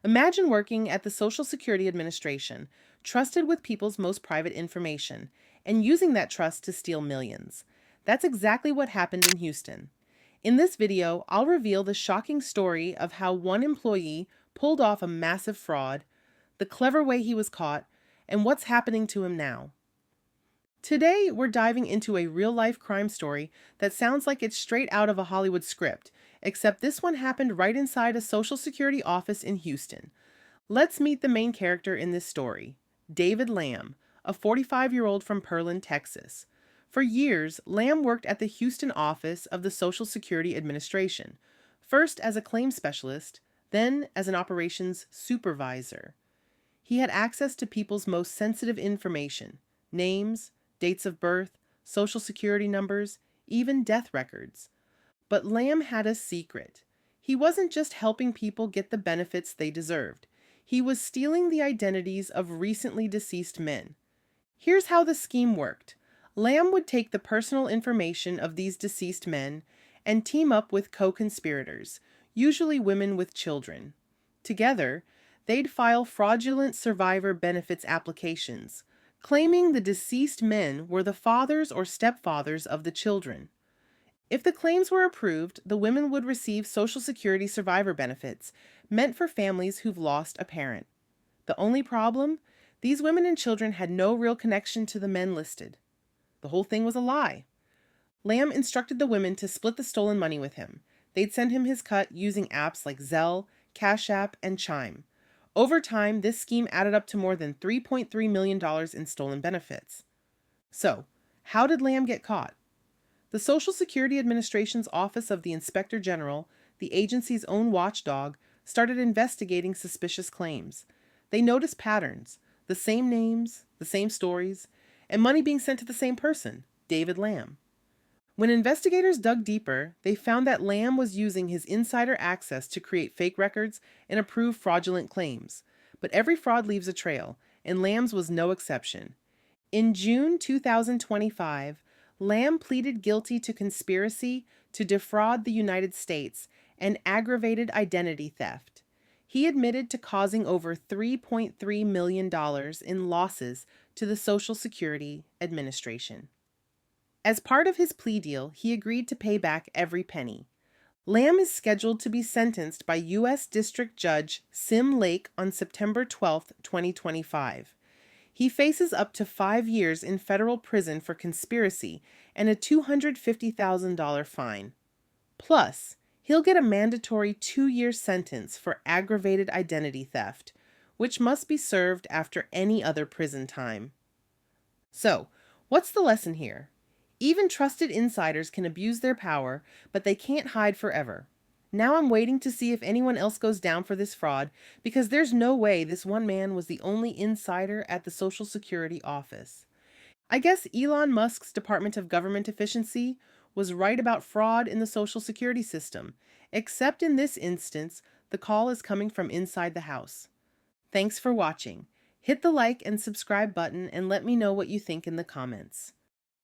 Imagine working at the Social Security Administration, trusted with people's most private information, and using that trust to steal millions. That's exactly what happened in Houston. In this video, I'll reveal the shocking story of how one employee pulled off a massive fraud, the clever way he was caught, and what's happening to him now. Today, we're diving into a real life crime story that sounds like it's straight out of a Hollywood script, except this one happened right inside a Social Security office in Houston. Let's meet the main character in this story, David Lamb, a 45-year-old from Pearland, Texas. For years, Lamb worked at the Houston office of the Social Security Administration, first as a claims specialist, then as an operations supervisor. He had access to people's most sensitive information: names, dates of birth, social security numbers, even death records. But Lamb had a secret. He wasn't just helping people get the benefits they deserved. He was stealing the identities of recently deceased men. Here's how the scheme worked. Lamb would take the personal information of these deceased men and team up with co-conspirators, usually women with children. Together, they'd file fraudulent survivor benefits applications, claiming the deceased men were the fathers or stepfathers of the children. If the claims were approved, the women would receive Social Security survivor benefits, meant for families who've lost a parent. The only problem? These women and children had no real connection to the men listed. The whole thing was a lie. Lamb instructed the women to split the stolen money with him. They'd send him his cut using apps like Zelle, Cash App, and Chime. Over time, this scheme added up to more than $3.3 million in stolen benefits. So, how did Lamb get caught? The Social Security Administration's Office of the Inspector General, the agency's own watchdog, started investigating suspicious claims. They noticed patterns: the same names, the same stories, and money being sent to the same person, David Lamb. When investigators dug deeper, they found that Lamb was using his insider access to create fake records and approve fraudulent claims. But every fraud leaves a trail, and Lamb's was no exception. In June 2025, Lamb pleaded guilty to conspiracy to defraud the United States and aggravated identity theft. He admitted to causing over $3.3 million in losses to the Social Security Administration. As part of his plea deal, he agreed to pay back every penny. Lamb is scheduled to be sentenced by U.S. District Judge Sim Lake on September 12, 2025. He faces up to 5 years in federal prison for conspiracy and a $250,000 fine. Plus, he'll get a mandatory 2-year sentence for aggravated identity theft, which must be served after any other prison time. So, what's the lesson here? Even trusted insiders can abuse their power, but they can't hide forever. Now I'm waiting to see if anyone else goes down for this fraud, because there's no way this one man was the only insider at the Social Security office. I guess Elon Musk's Department of Government Efficiency was right about fraud in the Social Security system, except in this instance, the call is coming from inside the house. Thanks for watching. Hit the like and subscribe button and let me know what you think in the comments.